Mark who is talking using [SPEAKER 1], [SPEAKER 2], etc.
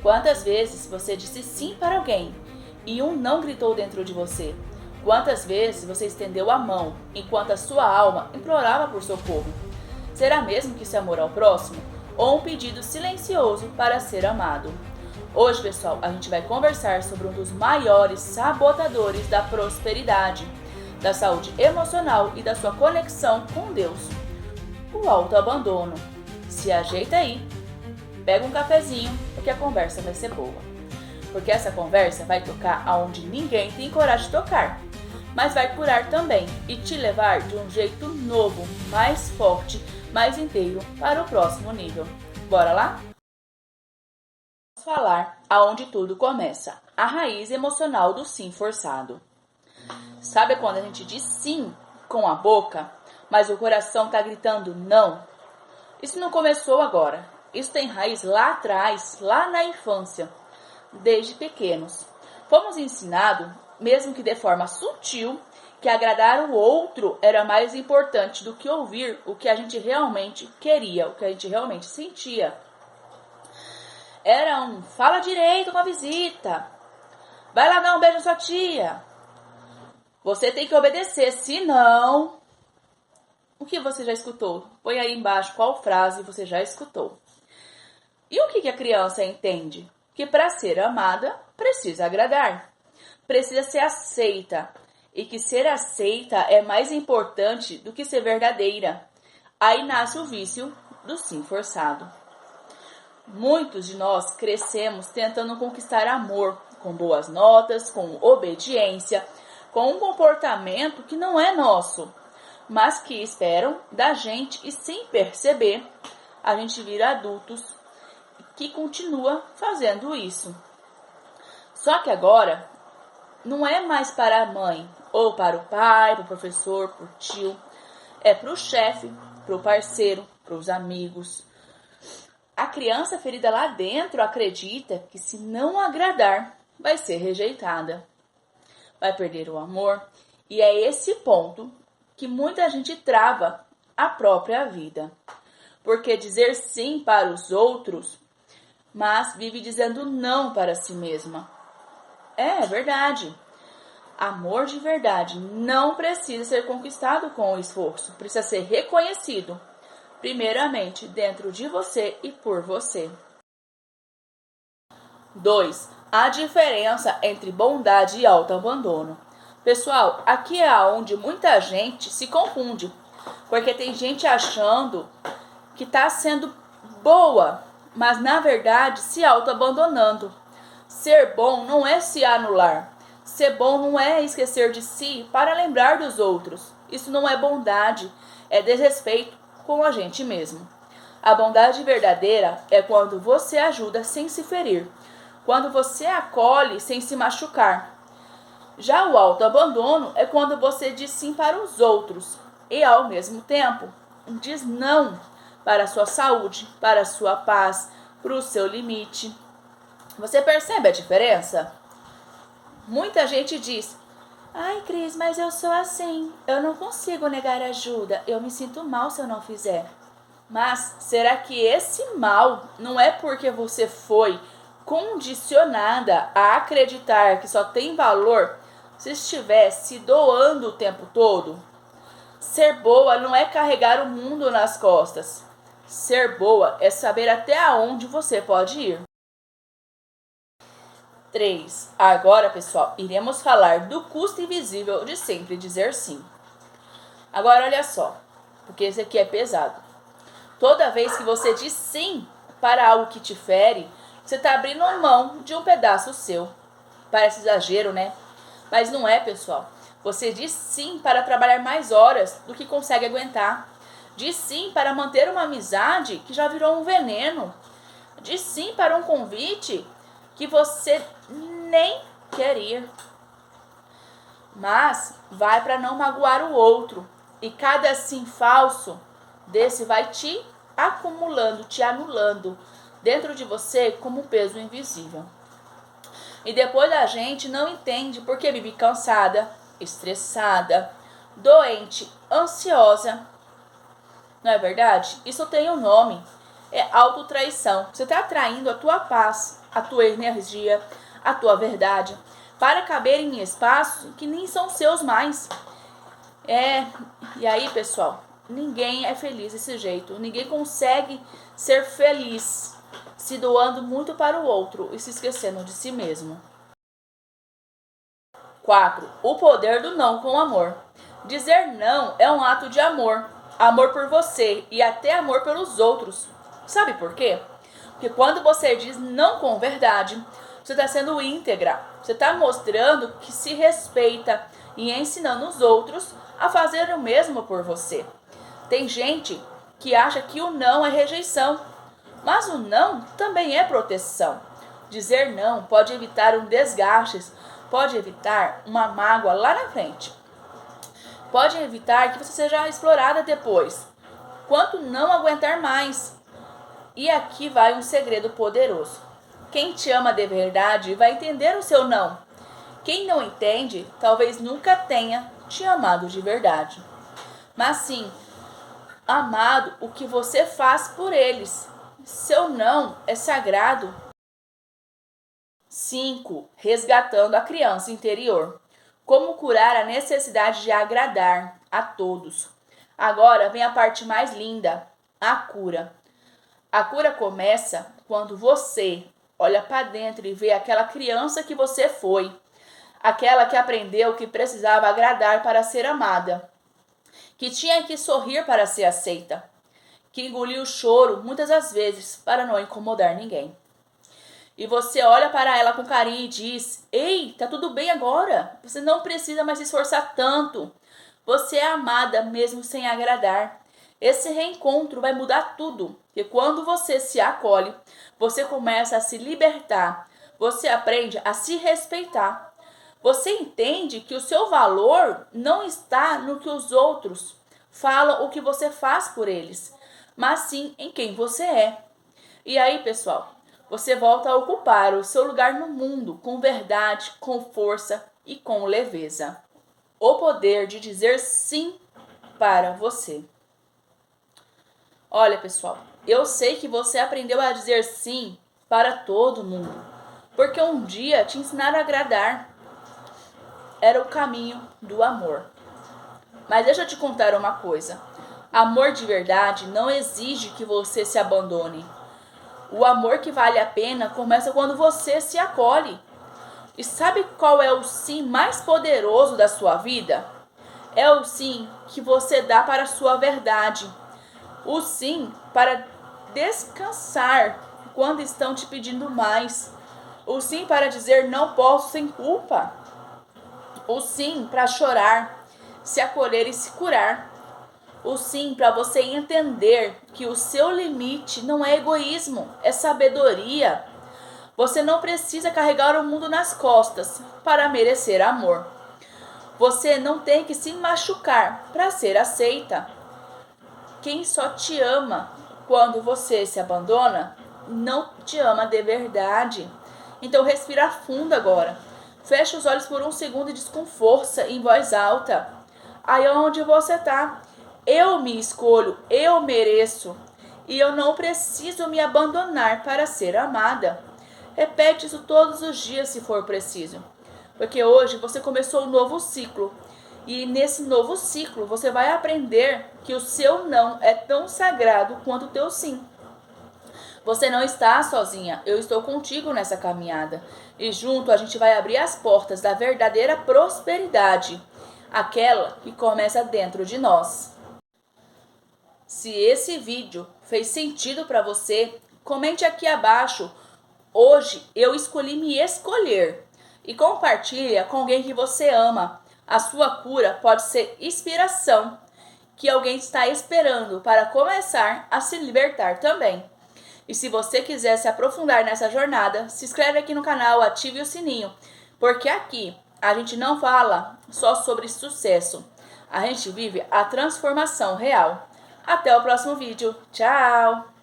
[SPEAKER 1] Quantas vezes você disse sim para alguém e um não gritou dentro de você? Quantas vezes você estendeu a mão enquanto a sua alma implorava por socorro? Será mesmo que isso é amor ao próximo? Ou um pedido silencioso para ser amado? Hoje, pessoal, a gente vai conversar sobre um dos maiores sabotadores da prosperidade, da saúde emocional e da sua conexão com Deus: o autoabandono. Se ajeita aí, pega um cafezinho, porque a conversa vai ser boa. Porque essa conversa vai tocar aonde ninguém tem coragem de tocar, mas vai curar também e te levar de um jeito novo, mais forte, mais inteiro para o próximo nível. Bora lá? Vamos falar aonde tudo começa, a raiz emocional do sim forçado. Sabe quando a gente diz sim com a boca, mas o coração está gritando não? Isso não começou agora. Isso tem raiz lá atrás, lá na infância, desde pequenos. Fomos ensinados, mesmo que de forma sutil, que agradar o outro era mais importante do que ouvir o que a gente realmente queria, o que a gente realmente sentia. Era um fala direito com a visita, vai lá dar um beijo na sua tia, você tem que obedecer, senão... O que você já escutou? Põe aí embaixo qual frase você já escutou. E o que a criança entende? Que para ser amada, precisa agradar. Precisa ser aceita. E que ser aceita é mais importante do que ser verdadeira. Aí nasce o vício do sim forçado. Muitos de nós crescemos tentando conquistar amor, com boas notas, com obediência, com um comportamento que não é nosso, mas que esperam da gente, e sem perceber, a gente vira adultos que continua fazendo isso. Só que agora não é mais para a mãe, ou para o pai, para o professor, para o tio, é para o chefe, para o parceiro, para os amigos. A criança ferida lá dentro acredita que se não agradar, vai ser rejeitada, vai perder o amor, e é esse ponto que muita gente trava a própria vida. Porque dizer sim para os outros, mas vive dizendo não para si mesma. É verdade. Amor de verdade não precisa ser conquistado com esforço. Precisa ser reconhecido, primeiramente, dentro de você e por você. 2. A diferença entre bondade e autoabandono. Pessoal, aqui é onde muita gente se confunde, porque tem gente achando que está sendo boa, mas na verdade se autoabandonando. Ser bom não é se anular. Ser bom não é esquecer de si para lembrar dos outros. Isso não é bondade, é desrespeito com a gente mesmo. A bondade verdadeira é quando você ajuda sem se ferir, quando você acolhe sem se machucar. Já o autoabandono é quando você diz sim para os outros e, ao mesmo tempo, diz não para a sua saúde, para a sua paz, para o seu limite. Você percebe a diferença? Muita gente diz: ai, Cris, mas eu sou assim, eu não consigo negar ajuda, eu me sinto mal se eu não fizer. Mas será que esse mal não é porque você foi condicionada a acreditar que só tem valor se estiver se doando o tempo todo? Ser boa não é carregar o mundo nas costas. Ser boa é saber até onde você pode ir. 3. Agora, pessoal, iremos falar do custo invisível de sempre dizer sim. Agora, olha só, porque esse aqui é pesado. Toda vez que você diz sim para algo que te fere, você está abrindo mão de um pedaço seu. Parece exagero, né? Mas não é, pessoal. Você diz sim para trabalhar mais horas do que consegue aguentar. Diz sim para manter uma amizade que já virou um veneno. Diz sim para um convite que você nem quer ir. Mas vai para não magoar o outro. E cada sim falso desse vai te acumulando, te anulando dentro de você como um peso invisível. E depois a gente não entende porque vive cansada, estressada, doente, ansiosa. Não é verdade? Isso tem um nome. é autotraição. Você está traindo a tua paz, a tua energia, a tua verdade, para caber em espaços que nem são seus mais. E aí, pessoal, ninguém é feliz desse jeito. Ninguém consegue ser feliz se doando muito para o outro e se esquecendo de si mesmo. 4. O poder do não com amor. Dizer não é um ato de amor. Amor por você e até amor pelos outros. Sabe por quê? Porque quando você diz não com verdade, você está sendo íntegra. Você está mostrando que se respeita e ensinando os outros a fazer o mesmo por você. Tem gente que acha que o não é rejeição, mas o não também é proteção. Dizer não pode evitar um desgaste, pode evitar uma mágoa lá na frente. Pode evitar que você seja explorada depois. Quanto não aguentar mais. E aqui vai um segredo poderoso. Quem te ama de verdade vai entender o seu não. Quem não entende, talvez nunca tenha te amado de verdade. Mas sim, amado o que você faz por eles. Seu não é sagrado. 5. Resgatando a criança interior. Como curar a necessidade de agradar a todos. Agora vem a parte mais linda, a cura. A cura começa quando você olha para dentro e vê aquela criança que você foi. Aquela que aprendeu que precisava agradar para ser amada. Que tinha que sorrir para ser aceita. Que engoliu o choro muitas das vezes para não incomodar ninguém. E você olha para ela com carinho e diz: ei, tá tudo bem agora. Você não precisa mais se esforçar tanto. Você é amada mesmo sem agradar. Esse reencontro vai mudar tudo. E quando você se acolhe, você começa a se libertar. Você aprende a se respeitar. Você entende que o seu valor não está no que os outros falam ou que você faz por eles, mas sim em quem você é. E aí, pessoal, você volta a ocupar o seu lugar no mundo com verdade, com força e com leveza. O poder de dizer sim para você. Olha, pessoal, eu sei que você aprendeu a dizer sim para todo mundo, porque um dia te ensinaram a agradar. Era o caminho do amor. Mas deixa eu te contar uma coisa. Amor de verdade não exige que você se abandone. O amor que vale a pena começa quando você se acolhe. E sabe qual é o sim mais poderoso da sua vida? É o sim que você dá para a sua verdade. O sim para descansar quando estão te pedindo mais. O sim para dizer não posso sem culpa. O sim para chorar, se acolher e se curar. O sim para você entender que o seu limite não é egoísmo, é sabedoria. Você não precisa carregar o mundo nas costas para merecer amor. Você não tem que se machucar para ser aceita. Quem só te ama quando você se abandona, não te ama de verdade. Então respira fundo agora. Fecha os olhos por um segundo e diz com força, em voz alta. Aí onde você está? Eu me escolho, eu mereço. E eu não preciso me abandonar para ser amada. Repete isso todos os dias se for preciso. Porque hoje você começou um novo ciclo. E nesse novo ciclo você vai aprender que o seu não é tão sagrado quanto o teu sim. Você não está sozinha, eu estou contigo nessa caminhada. E junto a gente vai abrir as portas da verdadeira prosperidade, aquela que começa dentro de nós. Se esse vídeo fez sentido para você, comente aqui abaixo. Hoje eu escolhi me escolher. E compartilha com alguém que você ama. A sua cura pode ser inspiração que alguém está esperando para começar a se libertar também. E se você quiser se aprofundar nessa jornada, se inscreve aqui no canal, ative o sininho, porque aqui a gente não fala só sobre sucesso, a gente vive a transformação real. Até o próximo vídeo. Tchau!